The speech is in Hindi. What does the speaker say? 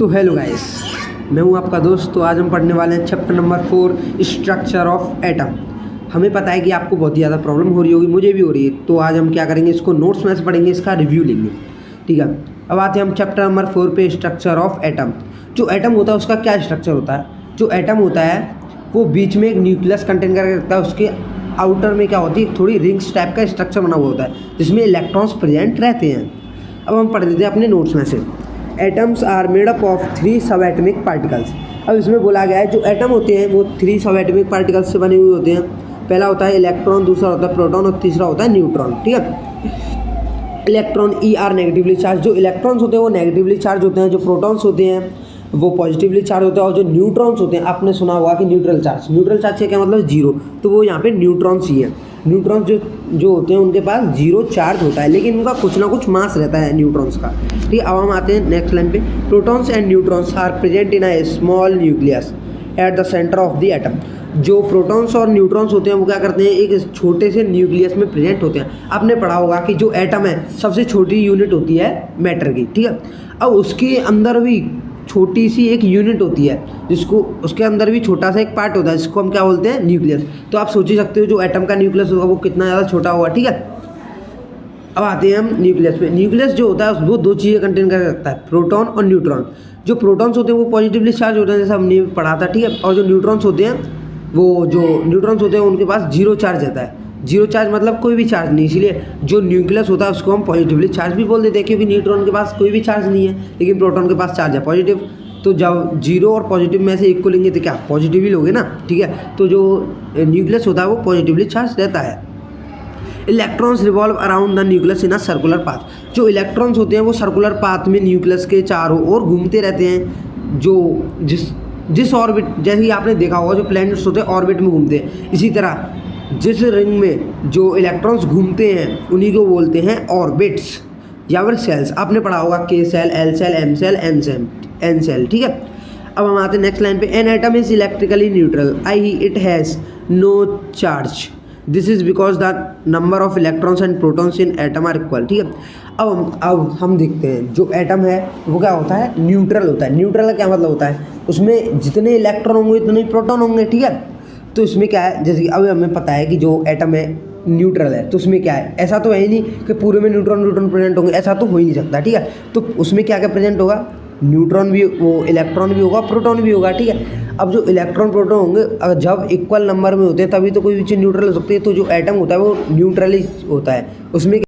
तो हेलो गाइस, मैं हूं आपका दोस्त। तो आज हम पढ़ने वाले हैं chapter number 4 structure of atom. हमें पता है कि आपको बहुत ही ज़्यादा प्रॉब्लम हो रही होगी, मुझे भी हो रही है। तो आज हम क्या करेंगे, इसको नोट्स में से पढ़ेंगे, इसका रिव्यू लेंगे। ठीक है, अब आते हैं हम चैप्टर नंबर 4 पे, स्ट्रक्चर ऑफ एटम। जो एटम होता है उसका क्या स्ट्रक्चर होता है। जो एटम होता है वो बीच में एक न्यूक्लियस कंटेन करके रखता है। उसके आउटर में क्या होती है, थोड़ी रिंग्स टाइप का स्ट्रक्चर बना हुआ होता है जिसमें इलेक्ट्रॉन्स प्रेजेंट रहते हैं। अब हम पढ़ लेते हैं अपने नोट्स में से। Atoms are made up of 3 सब एटमिक पार्टिकल्स। अब इसमें बोला गया है जो एटम होते हैं वो 3 सब एटमिक पार्टिकल्स से बने हुए होते हैं। पहला होता है इलेक्ट्रॉन, दूसरा होता है प्रोटॉन और तीसरा होता है न्यूट्रॉन। ठीक है, electron E R negatively charge. जो इलेक्ट्रॉन्स होते हैं वो नेगेटिवली चार्ज होते हैं, जो प्रोटॉन्स होते हैं वो पॉजिटिवली चार्ज होते हैं, और जो न्यूट्रॉन्स होते हैं, आपने सुना होगा कि न्यूट्रल चार्ज। न्यूट्रल चार्ज से क्या मतलब जीरो, तो वो यहाँ पे न्यूट्रॉन्स ही है। न्यूट्रॉन्स जो होते हैं उनके पास जीरो चार्ज होता है, लेकिन उनका कुछ ना कुछ मास रहता है न्यूट्रॉन्स का। ठीक है, अब हम आते हैं नेक्स्ट लाइन पे। Protons and neutrons are present in a small nucleus at the centre of the atom. जो प्रोटॉन्स और न्यूट्रॉन्स होते हैं वो क्या करते हैं, एक छोटे से न्यूक्लियस में प्रेजेंट होते हैं। आपने पढ़ा होगा कि जो एटम है सबसे छोटी यूनिट होती है मैटर की। ठीक है, अब उसके अंदर भी छोटी सी एक यूनिट होती है जिसको, उसके अंदर भी छोटा सा एक पार्ट होता है जिसको हम क्या बोलते हैं, न्यूक्लियस। तो आप सोच ही सकते हो जो एटम का न्यूक्लियस होगा वो कितना ज़्यादा छोटा होगा। ठीक है, अब आते हैं हम न्यूक्लियस पे। न्यूक्लियस जो होता है वो 2 चीज़ें कंटेन कर रखता है, प्रोटॉन और न्यूट्रॉन। जो प्रोटॉन्स होते हैं वो पॉजिटिवली चार्ज होते हैं, जैसा हमने पढ़ा था। ठीक है, और जो न्यूट्रॉन्स होते हैं उनके पास जीरो चार्ज रहता है। जीरो चार्ज मतलब कोई भी चार्ज नहीं, इसीलिए जो न्यूक्लियस होता है उसको हम पॉजिटिवली चार्ज भी बोल देते हैं, क्योंकि न्यूट्रॉन के पास कोई भी चार्ज नहीं है लेकिन प्रोटॉन के पास चार्ज है पॉजिटिव। तो जब जीरो और पॉजिटिव में से एक को लेंगे तो क्या पॉजिटिव ही लोगे ना। ठीक है, तो जो न्यूक्लियस होता है वो पॉजिटिवली चार्ज रहता है। Electrons revolve around the nucleus in a circular path. जो इलेक्ट्रॉन्स होते हैं वो सर्कुलर पाथ में न्यूक्लियस के चारों ओर घूमते रहते हैं। जो जिस ऑर्बिट, जैसे कि आपने देखा होगा जो प्लैनेट्स होते हैं ऑर्बिट में घूमते हैं, इसी तरह जिस रिंग में जो इलेक्ट्रॉन्स घूमते हैं उन्हीं को बोलते हैं ऑर्बिट्स या फिर सेल्स। आपने पढ़ा होगा K shell, L shell, M shell, N shell. ठीक है, अब हम आते हैं नेक्स्ट लाइन पे। An atom is electrically neutral, I it has no charge. This is because the number of electrons and protons in atom are equal. ठीक है, अब हम देखते हैं जो एटम है वो क्या होता है, न्यूट्रल होता है। न्यूट्रल का क्या मतलब होता है, उसमें जितने इलेक्ट्रॉन होंगे उतने ही प्रोटॉन होंगे। ठीक है, तो इसमें क्या है, जैसे कि अब हमें पता है कि जो एटम है न्यूट्रल है, तो उसमें क्या है, ऐसा तो है ही नहीं कि पूरे में न्यूट्रॉन प्रेजेंट होंगे, ऐसा तो हो ही नहीं सकता। ठीक है, तो उसमें क्या क्या प्रेजेंट होगा, न्यूट्रॉन भी, वो इलेक्ट्रॉन भी होगा, प्रोटॉन भी होगा। ठीक है, अब जो इलेक्ट्रॉन प्रोटॉन होंगे अगर जब इक्वल नंबर में होते हैं तभी तो कोई भी चीज़ न्यूट्रल हो सकती है। तो जो एटम होता है वो न्यूट्रल ही होता है, उसमें